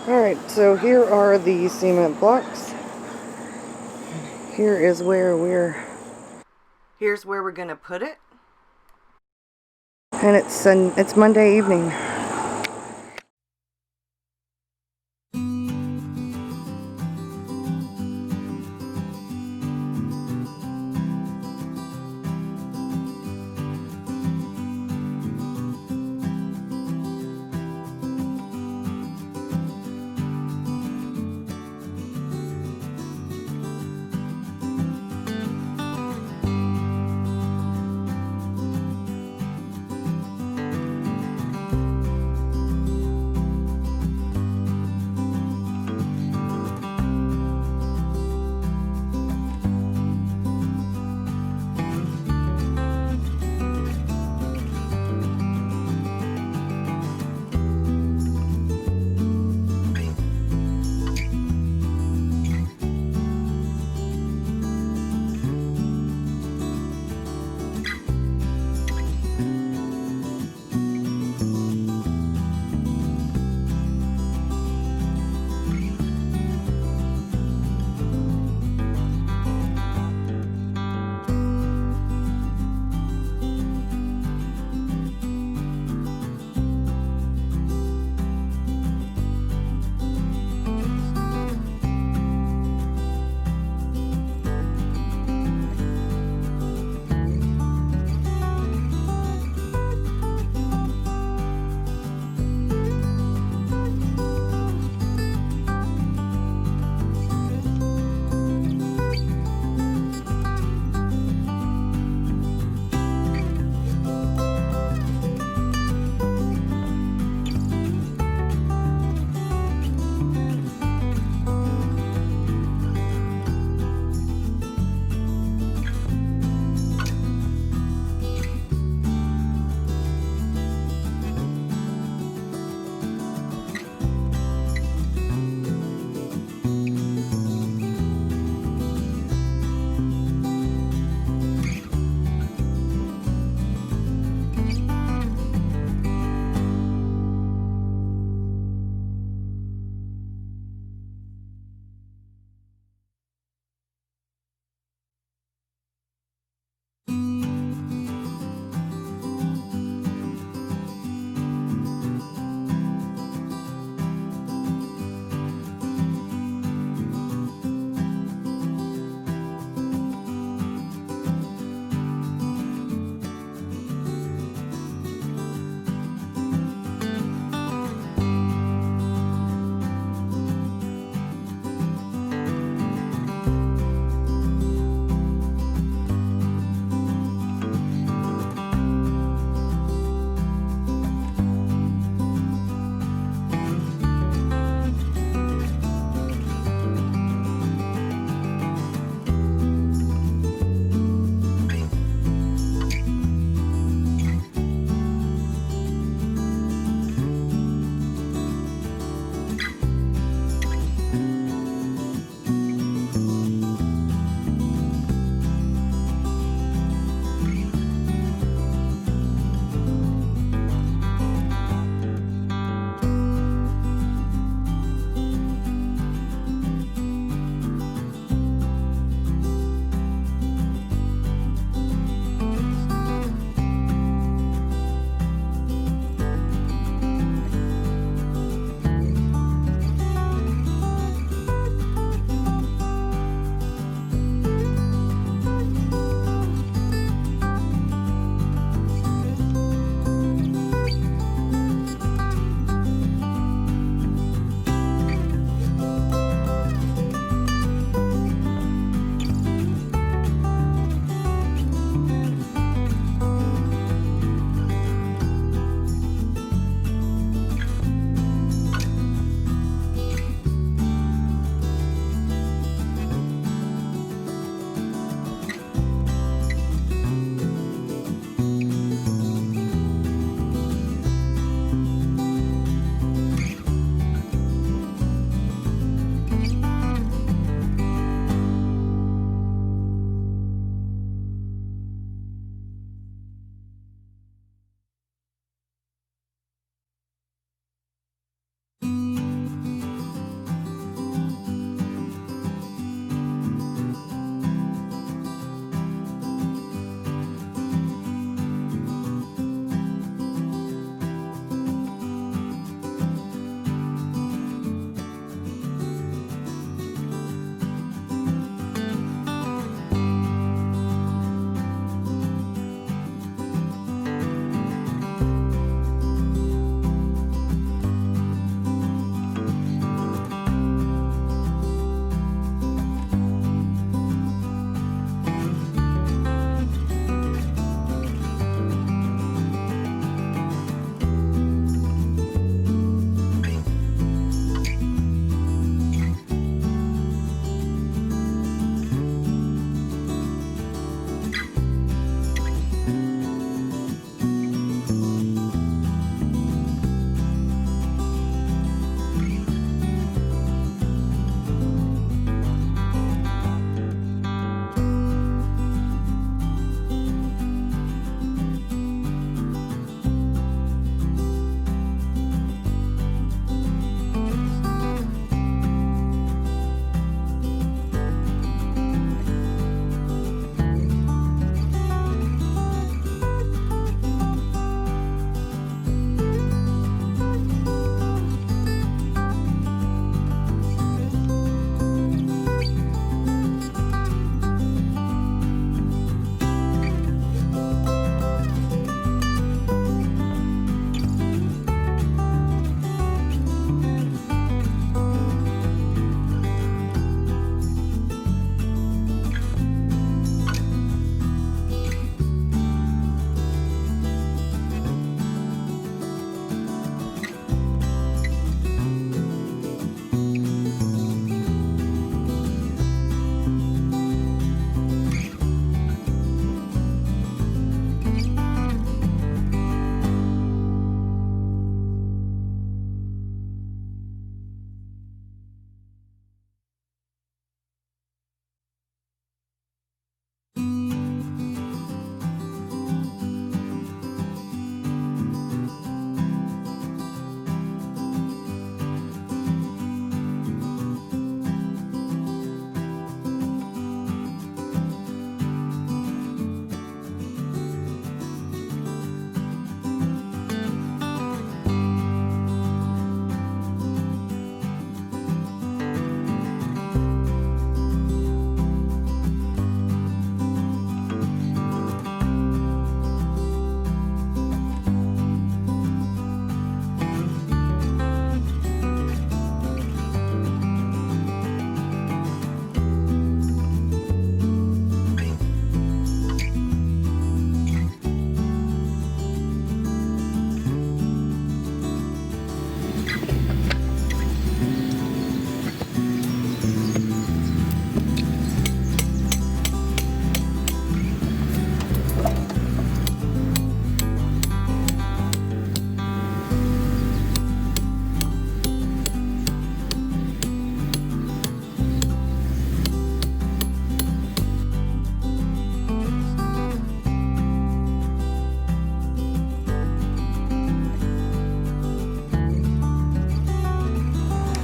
Alright, so here are the cement blocks. Here's where we're gonna put it. And it's Monday evening.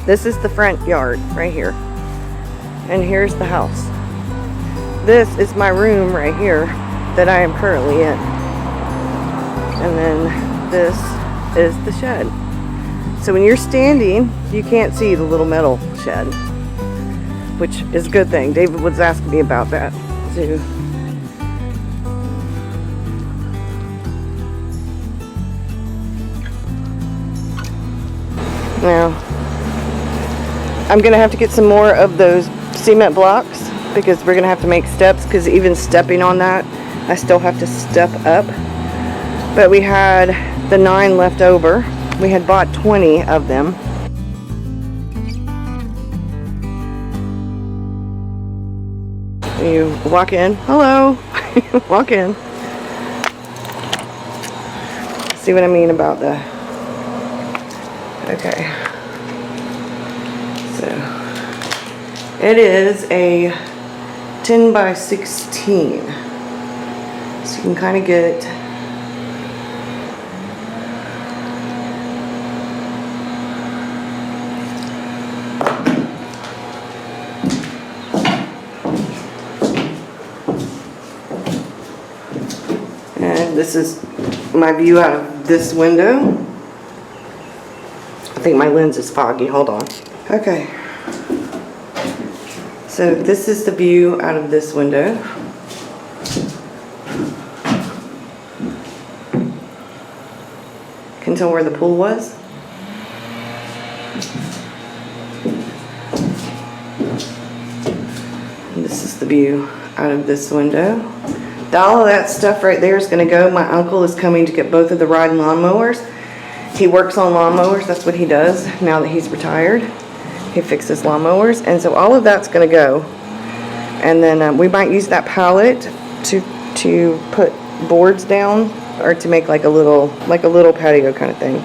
This is the front yard right here. And here's the house. This is my room right here that I am currently in. And then this is the shed. So when you're standing, you can't see the little metal shed, which is a good thing. David was asking me about that too. Now, I'm gonna have to get some more of those cement blocks because we're gonna have to make steps, because even stepping on that, I still have to step up. But we had the 9 left over. We had bought 20 of them. You walk in. Hello. Walk in. See what I mean about the... Okay. So, it is a 10 by 16. So you can kind of get... And this is my view out of this window. I think my lens is foggy. Hold on. Okay. So this is the view out of this window. Can tell where the pool was. And this is the view out of this window. All of that stuff right there is going to go. My uncle is coming to get both of the riding lawnmowers. He works on lawnmowers. That's what he does now that he's retired. He fixes lawnmowers. And so all of that's going to go. And then we might use that pallet to put boards down, or to make like a little patio kind of thing.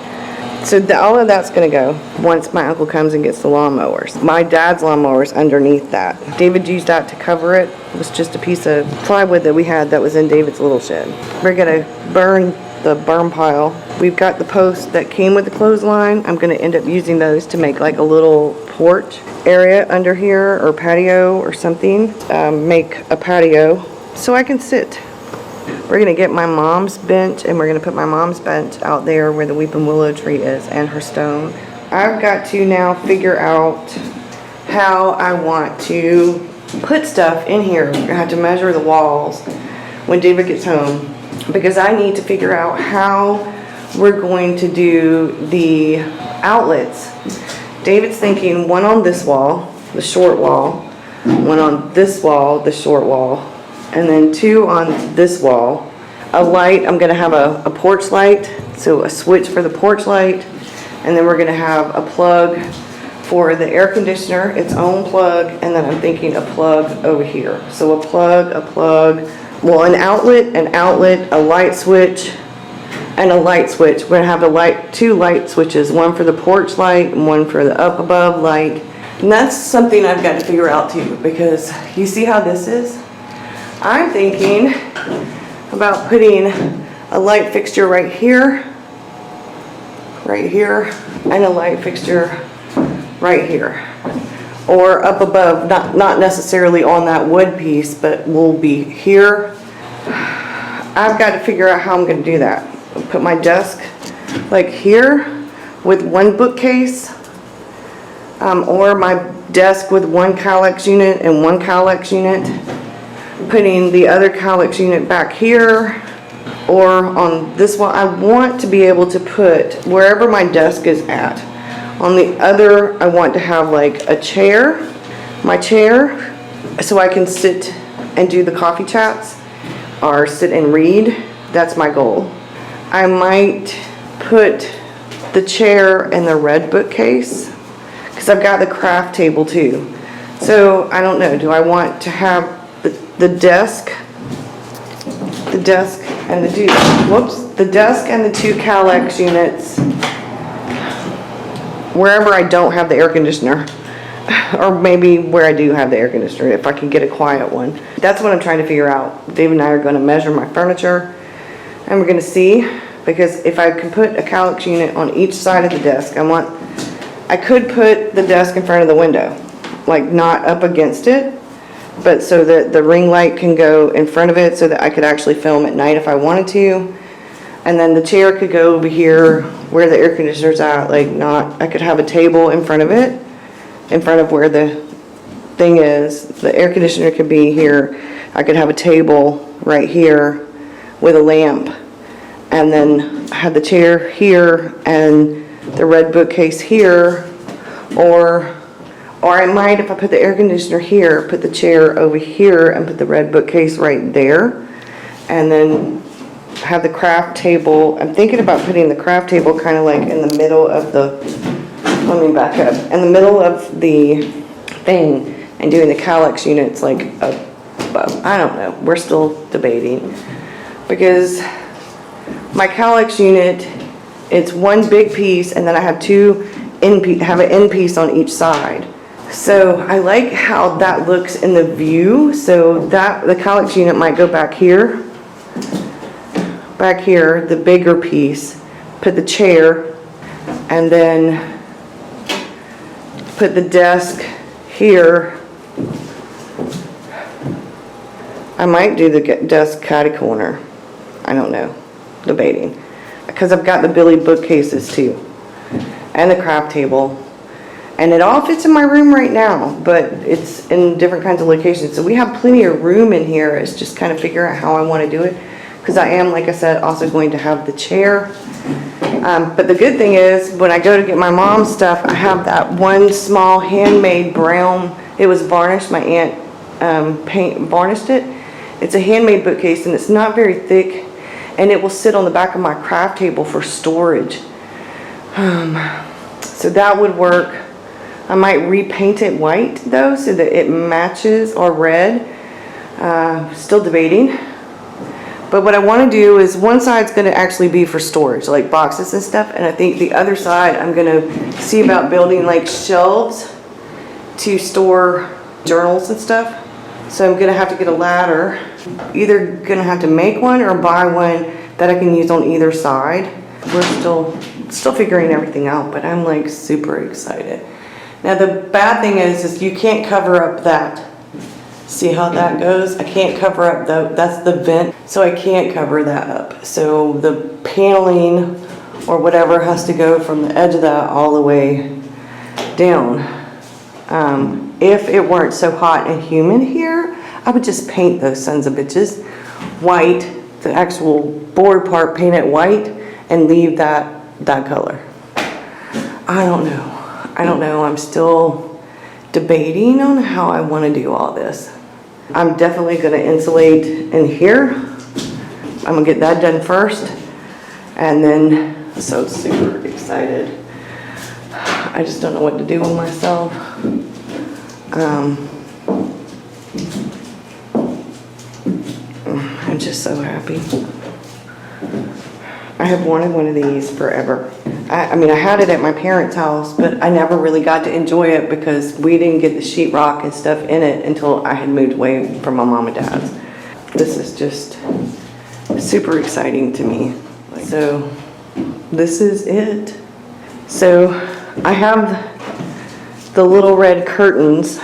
So all of that's going to go once my uncle comes and gets the lawnmowers. My dad's lawnmower is underneath that. David used that to cover it. It was just a piece of plywood that we had that was in David's little shed. We're going to burn the burn pile. We've got the posts that came with the clothesline. I'm going to end up using those to make like a little porch area under here, or patio or something. Make a patio so I can sit. We're going to get my mom's bench, and we're going to put my mom's bench out there where the weeping willow tree is, and her stone. I've got to now figure out how I want to put stuff in here. I have to measure the walls when David gets home, because I need to figure out how we're going to do the outlets. David's thinking one on this wall, the short wall, one on this wall, the short wall, and then 2 on this wall. A light, I'm going to have a porch light, so a switch for the porch light, and then we're going to have a plug for the air conditioner, its own plug, and then I'm thinking a plug over here. So a plug, well, an outlet, a light switch, and a light switch. We're going to have 2 light switches, one for the porch light and one for the up above light. And that's something I've got to figure out too, because you see how this is? I'm thinking about putting a light fixture right here, and a light fixture right here, or up above, not necessarily on that wood piece, but will be here. I've got to figure out how I'm going to do that. Put my desk like here with one bookcase, or my desk with one Cowlex unit and one Cowlex unit. Putting the other Cowlex unit back here, or on this one. I want to be able to put wherever my desk is at. On the other, I want to have like a chair, my chair, so I can sit and do the coffee chats or sit and read. That's my goal. I might put the chair in the red bookcase, because I've got the craft table too. So I don't know, do I want to have the desk and the 2 Cowlex units wherever I don't have the air conditioner, or maybe where I do have the air conditioner, if I can get a quiet one. That's what I'm trying to figure out. Dave and I are going to measure my furniture, and we're going to see, because if I can put a Cowlex unit on each side of the desk, I want I could put the desk in front of the window, like not up against it, but so that the ring light can go in front of it so that I could actually film at night if I wanted to. And then the chair could go over here where the air conditioner's at, like not, I could have a table in front of it, in front of where the thing is. The air conditioner could be here. I could have a table right here with a lamp, and then have the chair here and the red bookcase here, or I might, if I put the air conditioner here, put the chair over here and put the red bookcase right there, and then have the craft table. I'm thinking about putting the craft table kind of like in the middle of the, let me back up, in the middle of the thing, and doing the Calyx units like above. I don't know, we're still debating, because my Calyx unit, it's one big piece and then I have have an end piece on each side. So I like how that looks in the view, so that the Calyx unit might go back here, the bigger piece, put the chair, and then put the desk here. I might do the desk catty corner. I don't know, debating, because I've got the Billy bookcases too, and the craft table, and it all fits in my room right now, but it's in different kinds of locations, so we have plenty of room in here. It's just kind of figure out how I want to do it, because I am, like I said, also going to have the chair. But the good thing is, when I go to get my mom's stuff, I have that one small handmade brown, it was varnished, my aunt varnished it. It's a handmade bookcase and it's not very thick, and it will sit on the back of my craft table for storage. So that would work. I might repaint it white though, so that it matches, or red. Still debating. But what I want to do is, one side's going to actually be for storage, like boxes and stuff, and I think the other side I'm going to see about building like shelves to store journals and stuff. So I'm going to have to get a ladder. Either going to have to make one or buy one that I can use on either side. We're still figuring everything out, but I'm like super excited. Now the bad thing is you can't cover up that. See how that goes? I can't cover up that's the vent, so I can't cover that up. So the paneling or whatever has to go from the edge of that all the way down. If it weren't so hot and humid here, I would just paint those sons of bitches white, the actual board part, paint it white, and leave that color. I don't know. I'm still debating on how I want to do all this. I'm definitely going to insulate in here. I'm going to get that done first, and then, so super excited. I just don't know what to do with myself. I'm just so happy. I have wanted one of these forever. I mean, I had it at my parents' house, but I never really got to enjoy it because we didn't get the sheetrock and stuff in it until I had moved away from my mom and dad's. This is just super exciting to me. So this is it. So I have the little red curtains,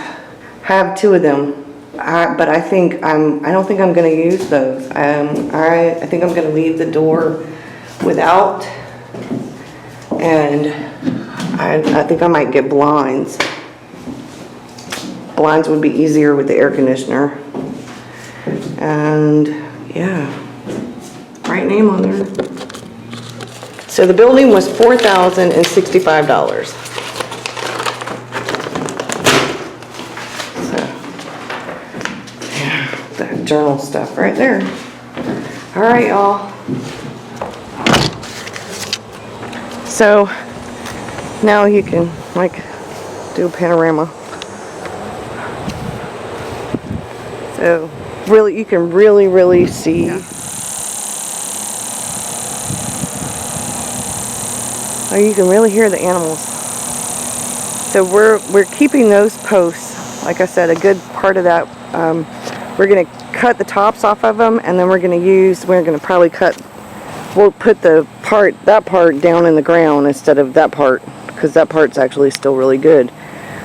have 2 of them. But I don't think I'm going to use those. I think I'm going to leave the door without, and I think I might get blinds. Blinds would be easier with the air conditioner. And yeah, right name on there. So the building was $4,065. Journal stuff right there. All right, y'all. So now you can like do a panorama. So really, you can really see. Oh, you can really hear the animals. So we're keeping those posts. Like I said, a good part of that. We're gonna cut the tops off of them, and then we're gonna probably we'll put that part down in the ground instead of that part, because that part's actually still really good.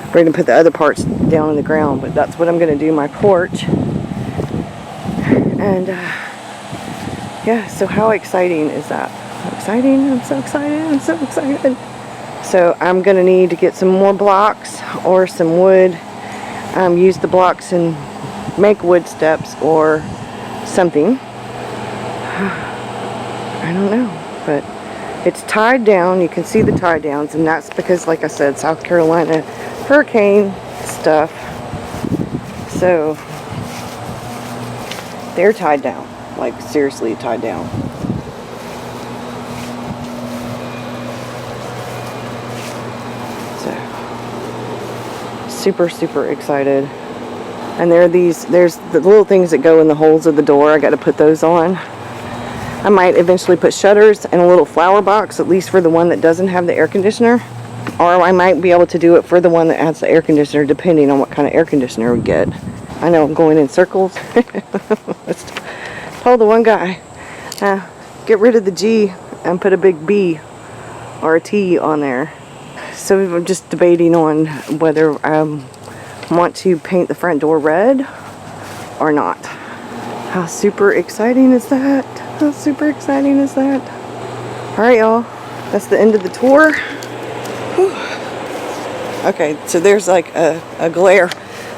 We're going to put the other parts down in the ground, but that's what I'm going to do, my porch. And yeah, so how exciting is that? Exciting? I'm so excited. I'm so excited. So I'm going to need to get some more blocks or some wood. Use the blocks and make wood steps or something. I don't know, but it's tied down. You can see the tie downs, and that's because, like I said, South Carolina hurricane stuff. So they're tied down, like seriously tied down. So super excited. And there's the little things that go in the holes of the door. I got to put those on. I might eventually put shutters and a little flower box, at least for the one that doesn't have the air conditioner. Or I might be able to do it for the one that has the air conditioner, depending on what kind of air conditioner we get. I know I'm going in circles. Told the one guy, get rid of the G and put a big B or a T on there. So I'm just debating on whether I want to paint the front door red or not. How super exciting is that? How super exciting is that? Alright, y'all. That's the end of the tour. Whew. Okay, so there's like a glare.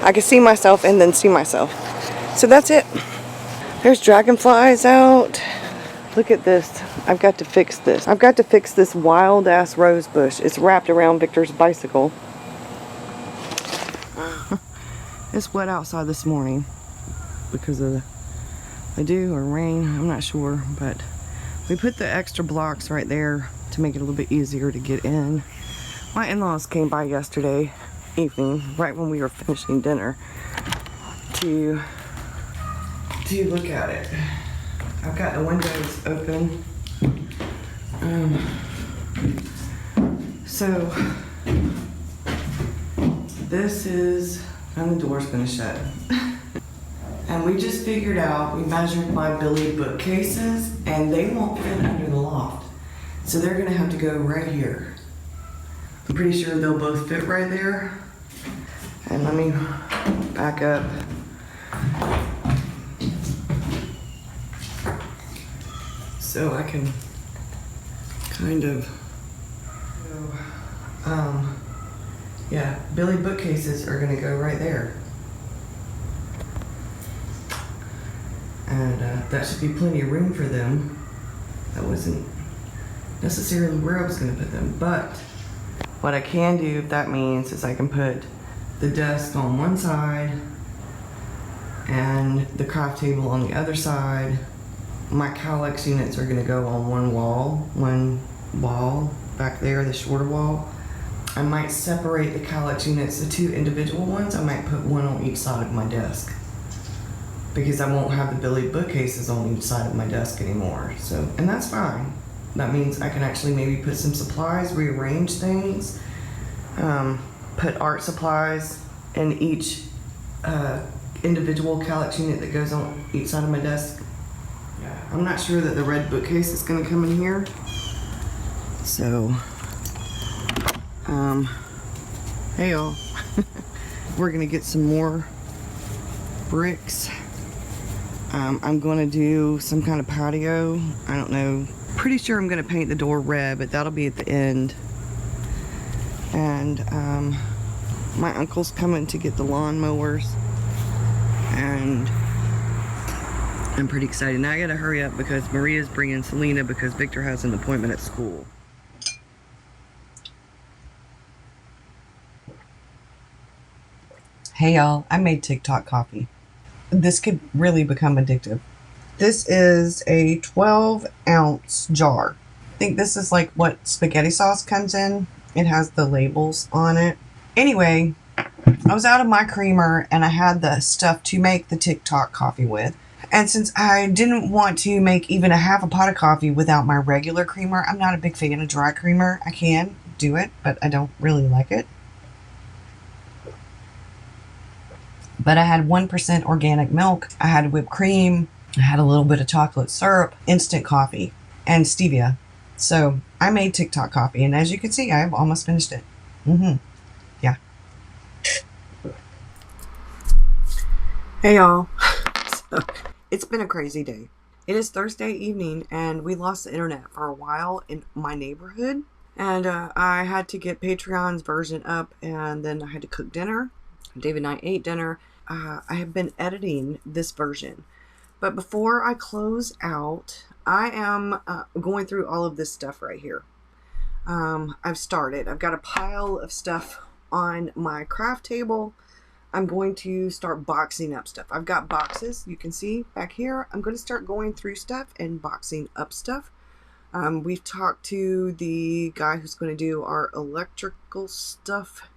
I can see myself and then see myself. So that's it. There's dragonflies out. Look at this. I've got to fix this. I've got to fix this wild ass rose bush. It's wrapped around Victor's bicycle. It's wet outside this morning because of the dew or rain. I'm not sure, but we put the extra blocks right there to make it a little bit easier to get in. My in-laws came by yesterday evening, right when we were finishing dinner, to look at it. I've got the windows open. So this is, and the door's gonna shut. And we just figured out, we measured my Billy bookcases, and they won't fit under the loft. So they're gonna have to go right here. I'm pretty sure they'll both fit right there. And let me back up. So I can kind of, yeah, Billy bookcases are gonna go right there. And that should be plenty of room for them. That wasn't necessarily where I was gonna put them, but what I can do, if that means, is I can put the desk on one side and the craft table on the other side. My Cowlex units are gonna go on one wall back there, the shorter wall. I might separate the Cowlex units, the two individual ones. I might put one on each side of my desk because I won't have the Billy bookcases on each side of my desk anymore. So, and that's fine. That means I can actually maybe put some supplies, rearrange things, put art supplies in each individual Cowlex unit that goes on each side of my desk. I'm not sure that the red bookcase is gonna come in here. So, hey y'all, we're gonna get some more bricks. I'm gonna do some kind of patio. I don't know. Pretty sure I'm gonna paint the door red, but that'll be at the end. And my uncle's coming to get the lawnmowers, and I'm pretty excited. Now I gotta hurry up because Maria's bringing Selena because Victor has an appointment at school. Hey y'all, I made TikTok coffee. This could really become addictive. This is a 12-ounce jar. I think this is like what spaghetti sauce comes in. It has the labels on it. Anyway, I was out of my creamer and I had the stuff to make the TikTok coffee with. And since I didn't want to make even a half a pot of coffee without my regular creamer, I'm not a big fan of dry creamer. I can do it, but I don't really like it. But I had 1% organic milk. I had whipped cream. I had a little bit of chocolate syrup, instant coffee, and stevia. So I made TikTok coffee, and as you can see, I've almost finished it. Yeah. Hey y'all. So, it's been a crazy day. It is Thursday evening, and we lost the internet for a while in my neighborhood. And I had to get Patreon's version up, and then I had to cook dinner. David and I ate dinner. I have been editing this version. But before I close out, I am going through all of this stuff right here. I've started. I've got a pile of stuff on my craft table. I'm going to start boxing up stuff. I've got boxes, you can see back here. I'm going to start going through stuff and boxing up stuff. We've talked to the guy who's going to do our electrical stuff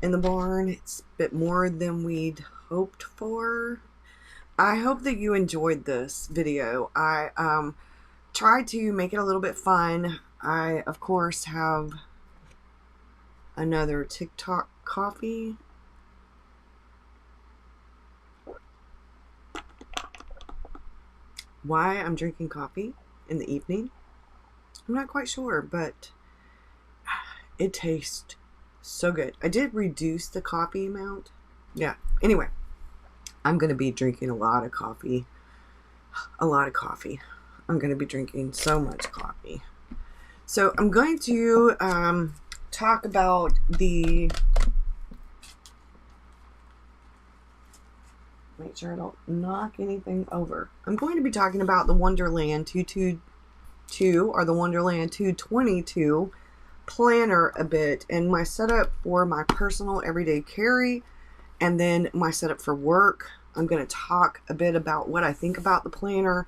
in the barn. It's a bit more than we'd hoped for. I hope that you enjoyed this video. I tried to make it a little bit fun. I, of course, have another TikTok coffee. Why I'm drinking coffee in the evening, I'm not quite sure, but it tastes so good. I did reduce the coffee amount. Yeah. Anyway, I'm going to be drinking a lot of coffee. A lot of coffee. I'm going to be drinking so much coffee. So I'm going to talk about the... Make sure I don't knock anything over. I'm going to be talking about the Wonderland 222 or the Wonderland 222 planner a bit, and my setup for my personal everyday carry, and then my setup for work. I'm going to talk a bit about what I think about the planner,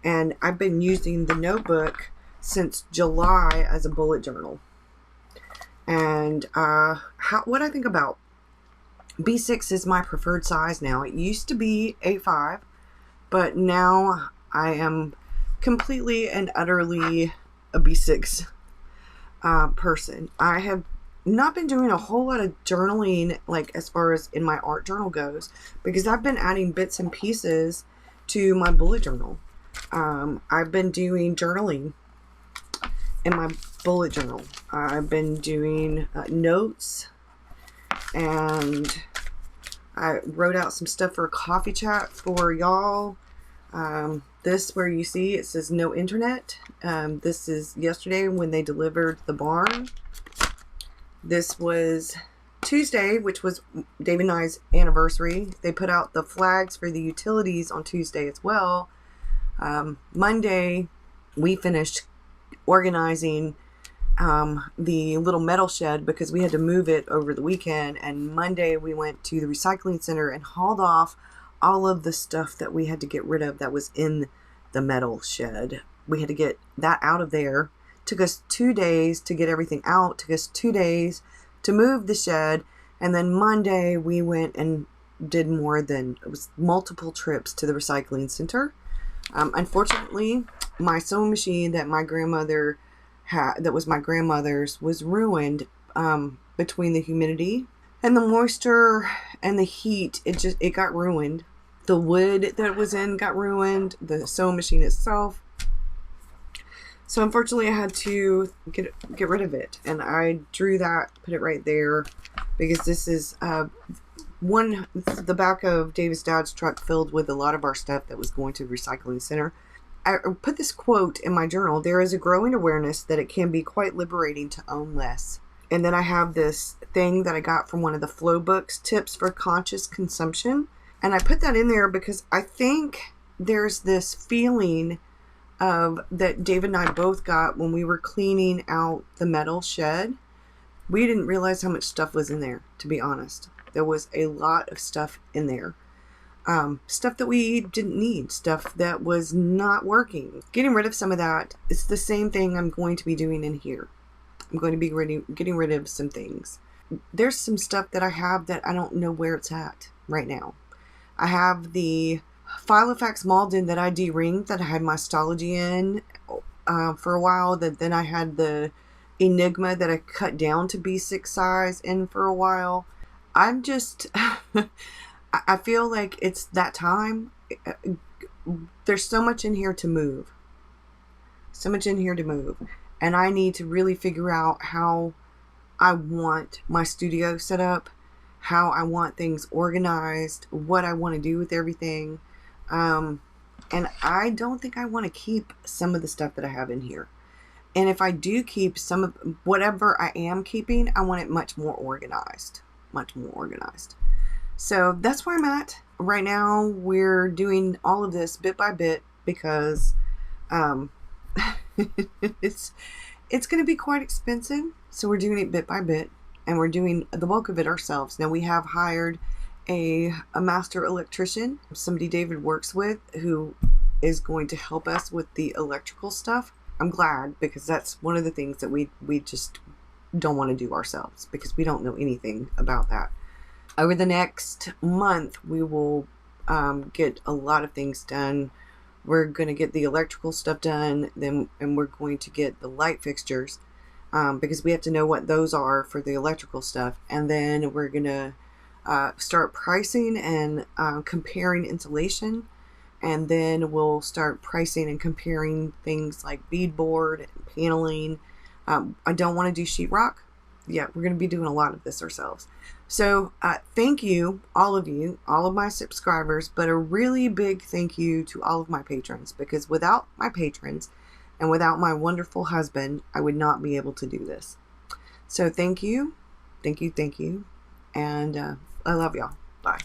and I've been using the notebook since July as a bullet journal. And what I think about B6 is my preferred size now. It used to be A5, but now I am completely and utterly a B6 person. I have not been doing a whole lot of journaling, like as far as in my art journal goes, because I've been adding bits and pieces to my bullet journal. I've been doing journaling in my bullet journal. I've been doing notes, and I wrote out some stuff for a coffee chat for y'all. This where you see it says no internet. This is yesterday when they delivered the barn. This was Tuesday, which was David and I's anniversary. They put out the flags for the utilities on Tuesday as well. Monday, we finished organizing the little metal shed because we had to move it over the weekend, and Monday we went to the recycling center and hauled off all of the stuff that we had to get rid of that was in the metal shed. We had to get that out of there. Took us 2 days to get everything out. Took us 2 days to move the shed, and then Monday we went and did more than, it was multiple trips to the recycling center. Unfortunately, my sewing machine that my grandmother that was my grandmother's was ruined between the humidity and the moisture and the heat. It got ruined. The wood that it was in got ruined. The sewing machine itself. So unfortunately I had to get rid of it, and I drew that, put it right there, because this is the back of David's dad's truck filled with a lot of our stuff that was going to the recycling center. I put this quote in my journal: there is a growing awareness that it can be quite liberating to own less. And then I have this thing that I got from one of the Flow books, Tips for Conscious Consumption. And I put that in there because I think there's this feeling of that David and I both got when we were cleaning out the metal shed. We didn't realize how much stuff was in there, to be honest. There was a lot of stuff in there. Stuff that we didn't need, stuff that was not working. Getting rid of some of that, it's the same thing I'm going to be doing in here. I'm going to be getting rid of some things. There's some stuff that I have that I don't know where it's at right now. I have the Filofax Malden that I de-ringed, that I had my Stology in for a while. That then I had the Enigma that I cut down to B6 size in for a while. I'm just... I feel like it's that time. There's so much in here to move. So much in here to move. And I need to really figure out how I want my studio set up, how I want things organized, what I want to do with everything. And I don't think I want to keep some of the stuff that I have in here. And if I do keep some of whatever I am keeping, I want it much more organized. Much more organized. So that's where I'm at. Right now, we're doing all of this bit by bit because it's going to be quite expensive. So we're doing it bit by bit, and we're doing the bulk of it ourselves. Now we have hired a master electrician, somebody David works with, who is going to help us with the electrical stuff. I'm glad, because that's one of the things that we just don't want to do ourselves, because we don't know anything about that. Over the next month, we will get a lot of things done. We're going to get the electrical stuff done, and we're going to get the light fixtures, because we have to know what those are for the electrical stuff. And then we're going to start pricing and comparing insulation. And then we'll start pricing and comparing things like beadboard and paneling. I don't want to do sheetrock. Yeah, we're going to be doing a lot of this ourselves. So thank you, all of my subscribers, but a really big thank you to all of my patrons, because without my patrons and without my wonderful husband, I would not be able to do this. So thank you, and I love y'all. Bye.